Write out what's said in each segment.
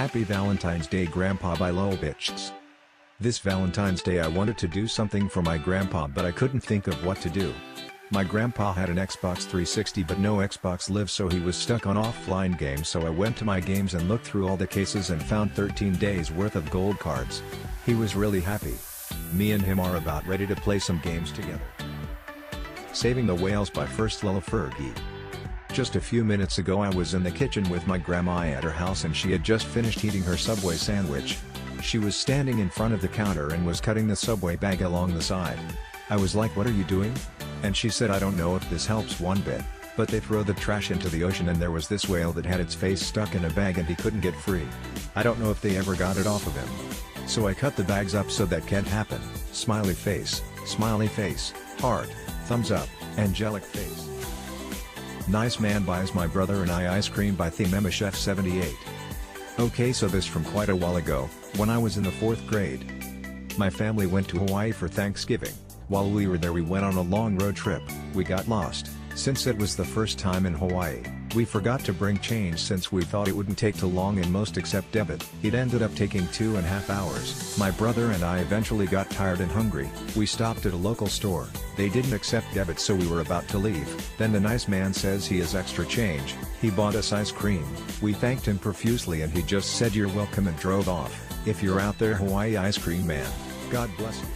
Happy Valentine's Day Grandpa by Lowell Bitches. This Valentine's Day I wanted to do something for my grandpa but I couldn't think of what to do. My grandpa had an Xbox 360 but no Xbox Live, so he was stuck on offline games, so I went to my games and looked through all the cases and found 13 days worth of gold cards. He was really happy. Me and him are about ready to play some games together. Saving the Whales by First Lil Fergie. Just a few minutes ago I was in the kitchen with my grandma at her house and she had just finished eating her Subway sandwich. She was standing in front of the counter and was cutting the Subway bag along the side. I was like, "What are you doing?" And she said, "I don't know if this helps one bit, but they throw the trash into the ocean and there was this whale that had its face stuck in a bag and he couldn't get free. I don't know if they ever got it off of him. So I cut the bags up so that can't happen." Smiley face, heart, thumbs up, angelic face. Nice Man buys my brother and I ice cream by Chef 78. Okay, so this from quite a while ago, when I was in the 4th grade. My family went to Hawaii for Thanksgiving. While we were there we went on a long road trip. We got lost. Since it was the first time in Hawaii, we forgot to bring change since we thought it wouldn't take too long and most accept debit. It ended up taking 2.5 hours. My brother and I eventually got tired and hungry. We stopped at a local store. They didn't accept debit, so we were about to leave. Then the nice man says he has extra change. He bought us ice cream. We thanked him profusely and he just said, "You're welcome," and drove off. If you're out there, Hawaii ice cream man, God bless you.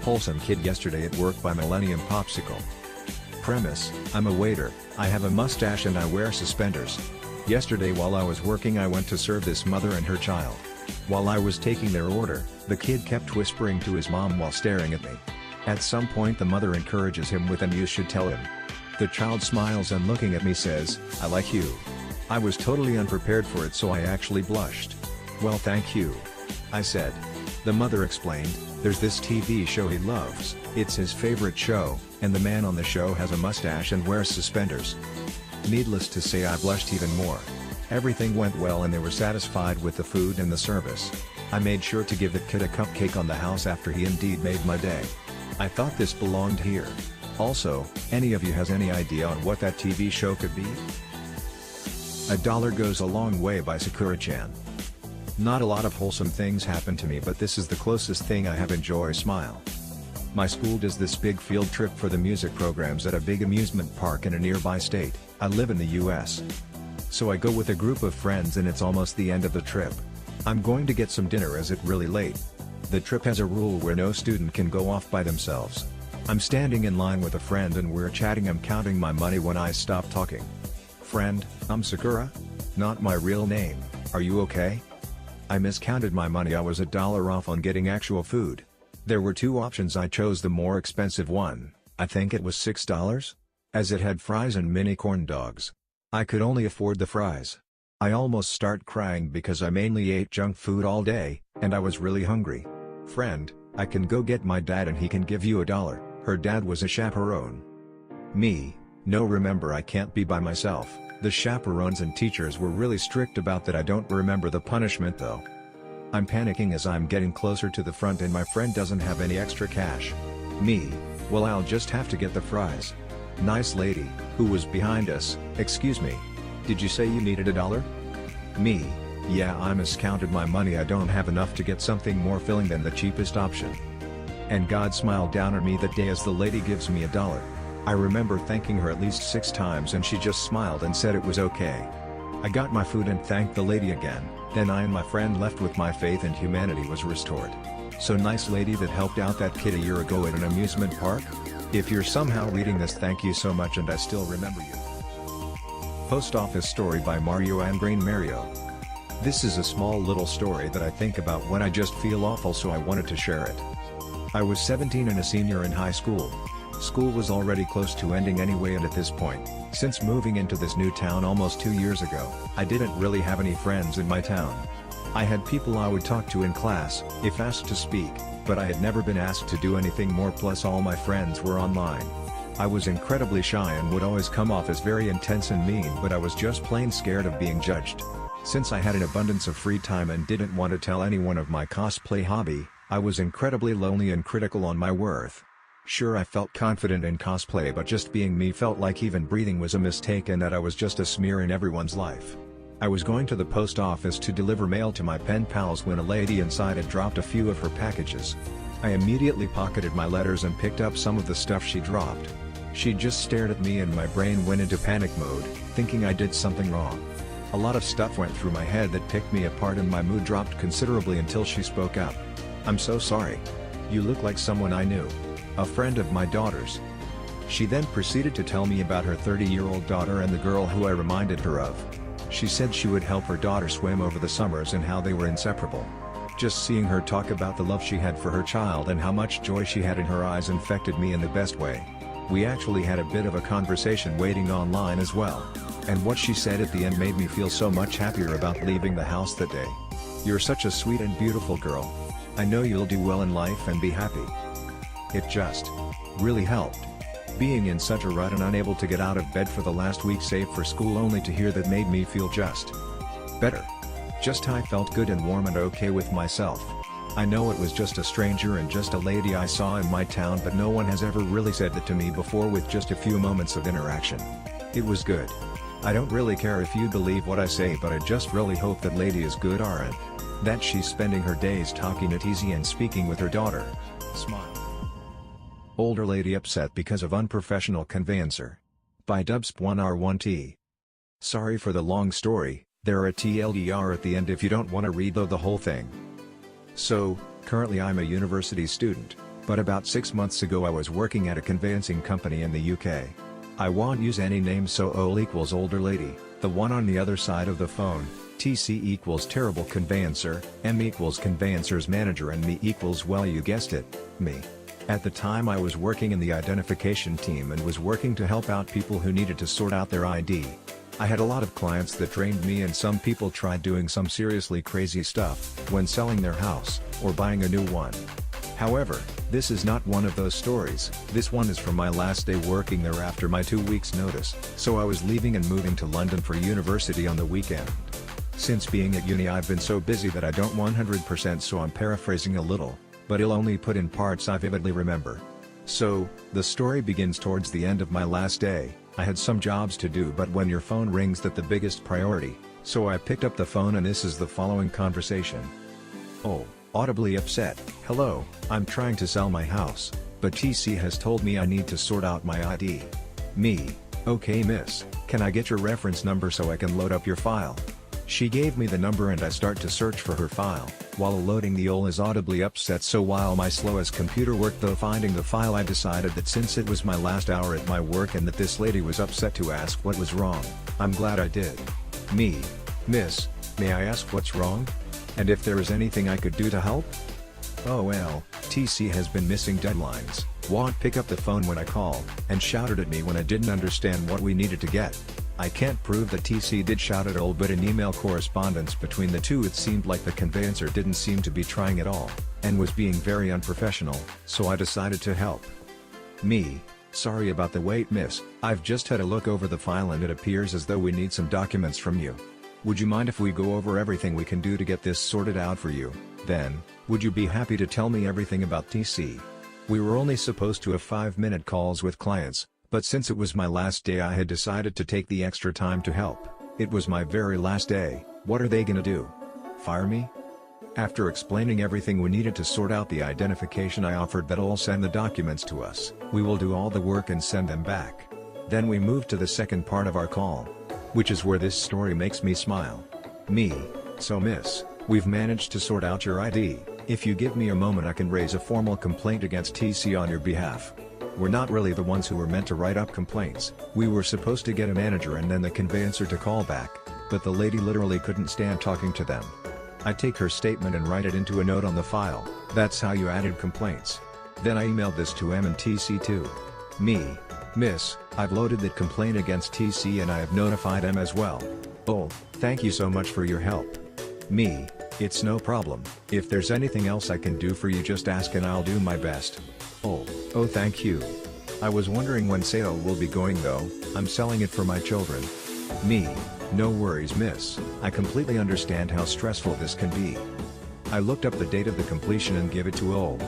Wholesome Kid Yesterday at Work by Millennium Popsicle. Premise: I'm a waiter, I have a mustache and I wear suspenders. Yesterday while I was working I went to serve this mother and her child. While I was taking their order, the kid kept whispering to his mom while staring at me. At some point the mother encourages him with "You should tell him." The child smiles and looking at me says, "I like you." I was totally unprepared for it, so I actually blushed. "Well, thank you," I said. The mother explained, "There's this TV show he loves, it's his favorite show, and the man on the show has a mustache and wears suspenders." Needless to say I blushed even more. Everything went well and they were satisfied with the food and the service. I made sure to give the kid a cupcake on the house after he indeed made my day. I thought this belonged here. Also, any of you has any idea on what that TV show could be? A Dollar Goes a Long Way by Sakura-chan. Not a lot of wholesome things happen to me, but this is the closest thing I have. Enjoy smile. My school does this big field trip for the music programs at a big amusement park in a nearby state. I live in the US. So I go with a group of friends and it's almost the end of the trip. I'm going to get some dinner as it's really late. The trip has a rule where no student can go off by themselves. I'm standing in line with a friend and we're chatting. I'm counting my money when I stop talking. "Friend, I'm Sakura? Not my real name, are you okay?" I miscounted my money. I was $1 off on getting actual food. There were 2 options. I chose the more expensive one. I think it was $6, as it had fries and mini corn dogs. I could only afford the fries. I almost start crying because I mainly ate junk food all day, and I was really hungry. "Friend, I can go get my dad and he can give you $1. Her dad was a chaperone. Me, no, remember I can't be by myself. The chaperones and teachers were really strict about that. I don't remember the punishment though. I'm panicking as I'm getting closer to the front and my friend doesn't have any extra cash. Me, well, I'll just have to get the fries. Nice lady, who was behind us, "Excuse me, did you say you needed $1? Me, yeah, I miscounted my money. I don't have enough to get something more filling than the cheapest option. And God smiled down at me that day as the lady gives me $1. I remember thanking her at least 6 times and she just smiled and said it was okay. I got my food and thanked the lady again, then I and my friend left with my faith in humanity was restored. So nice lady that helped out that kid a year ago at an amusement park. If you're somehow reading this, thank you so much and I still remember you. Post Office Story by Mario and Green Mario. This is a small little story that I think about when I just feel awful, so I wanted to share it. I was 17 and a senior in high school. School was already close to ending anyway, and at this point, since moving into this new town almost 2 years ago, I didn't really have any friends in my town. I had people I would talk to in class, if asked to speak, but I had never been asked to do anything more, plus all my friends were online. I was incredibly shy and would always come off as very intense and mean, but I was just plain scared of being judged. Since I had an abundance of free time and didn't want to tell anyone of my cosplay hobby, I was incredibly lonely and critical on my worth. Sure, I felt confident in cosplay, but just being me felt like even breathing was a mistake and that I was just a smear in everyone's life. I was going to the post office to deliver mail to my pen pals when a lady inside had dropped a few of her packages. I immediately pocketed my letters and picked up some of the stuff she dropped. She just stared at me and my brain went into panic mode, thinking I did something wrong. A lot of stuff went through my head that picked me apart and my mood dropped considerably until she spoke up. "I'm so sorry. You look like someone I knew. A friend of my daughter's." She then proceeded to tell me about her 30-year-old daughter and the girl who I reminded her of. She said she would help her daughter swim over the summers and how they were inseparable. Just seeing her talk about the love she had for her child and how much joy she had in her eyes infected me in the best way. We actually had a bit of a conversation waiting online as well. And what she said at the end made me feel so much happier about leaving the house that day. "You're such a sweet and beautiful girl. I know you'll do well in life and be happy." It just really helped. Being in such a rut and unable to get out of bed for the last week save for school, only to hear that made me feel just better. I felt good and warm and okay with myself. I know it was just a stranger and just a lady I saw in my town, but no one has ever really said that to me before with just a few moments of interaction. It was good. I don't really care if you believe what I say, but I just really hope that lady is good and that she's spending her days talking it easy and speaking with her daughter. Smile. Older lady upset because of unprofessional conveyancer. By Dubsp1R1T. Sorry for the long story, there are a TLDR at the end if you don't want to read the whole thing. So, currently I'm a university student, but about 6 months ago I was working at a conveyancing company in the UK. I won't use any names, so OL equals older lady, the one on the other side of the phone, TC equals terrible conveyancer, M equals conveyancer's manager, and me equals, well, you guessed it, me. At the time I was working in the identification team and was working to help out people who needed to sort out their ID. I had a lot of clients that drained me, and some people tried doing some seriously crazy stuff when selling their house or buying a new one. However, this is not one of those stories. This one is from my last day working there after my 2 weeks notice, so I was leaving and moving to London for university on the weekend. Since being at uni I've been so busy that I don't 100%, so I'm paraphrasing a little, but I'll only put in parts I vividly remember. So, the story begins towards the end of my last day. I had some jobs to do, but when your phone rings, that's the biggest priority, so I picked up the phone and this is the following conversation. Oh, audibly upset. "Hello, I'm trying to sell my house, but TC has told me I need to sort out my ID. Me, okay miss, can I get your reference number so I can load up your file?" She gave me the number and I start to search for her file. While loading, the OL is audibly upset, so while my slowest computer worked though finding the file, I decided that since it was my last hour at my work and that this lady was upset to ask what was wrong, I'm glad I did. Me, "Miss, may I ask what's wrong? And if there is anything I could do to help?" "Oh well, TC has been missing deadlines, won't pick up the phone when I call, and shouted at me when I didn't understand what we needed to get." I can't prove that TC did shout at all, but in email correspondence between the two it seemed like the conveyancer didn't seem to be trying at all, and was being very unprofessional, so I decided to help. Me, "Sorry about the wait miss, I've just had a look over the file and it appears as though we need some documents from you. Would you mind if we go over everything we can do to get this sorted out for you? Then, would you be happy to tell me everything about TC? We were only supposed to have 5-minute calls with clients, but since it was my last day I had decided to take the extra time to help. It was my very last day. What are they gonna do? Fire me?" After explaining everything we needed to sort out the identification, I offered that all send the documents to us. We will do all the work and send them back. Then we moved to the second part of our call, which is where this story makes me smile. Me, "So miss, we've managed to sort out your ID. If you give me a moment I can raise a formal complaint against TC on your behalf." We're not really the ones who were meant to write up complaints. We were supposed to get a manager and then the conveyancer to call back, but the lady literally couldn't stand talking to them. I take her statement and write it into a note on the file. "That's how you added complaints." Then I emailed this to M and TC too. Me, "Miss, I've loaded that complaint against TC and I have notified M as well." "Oh, thank you so much for your help." Me, "It's no problem. If there's anything else I can do for you just ask and I'll do my best." Oh, thank you. I was wondering when sale will be going though, I'm selling it for my children." Me, "No worries miss, I completely understand how stressful this can be." I looked up the date of the completion and give it to OL.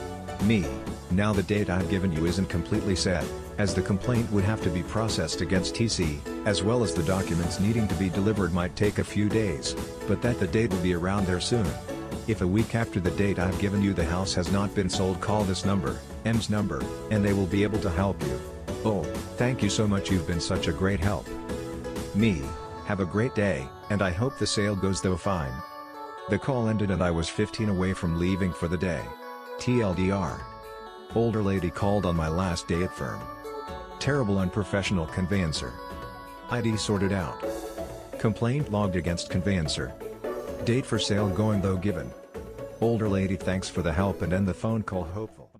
Me, Now the date I've given you isn't completely set, as the complaint would have to be processed against TC, as well as the documents needing to be delivered might take a few days, but that the date will be around there soon. If a week after the date I've given you the house has not been sold, call this number, M's number, and they will be able to help you. Oh, thank you so much, you've been such a great help. Me. Have a great day, and I hope the sale goes though fine. The call ended and I was 15 away from leaving for the day. TLDR. Older lady called on my last day at firm. Terrible unprofessional conveyancer. ID sorted out. Complaint logged against conveyancer. Date for sale going though given. Older lady, thanks for the help, and end the phone call hopeful.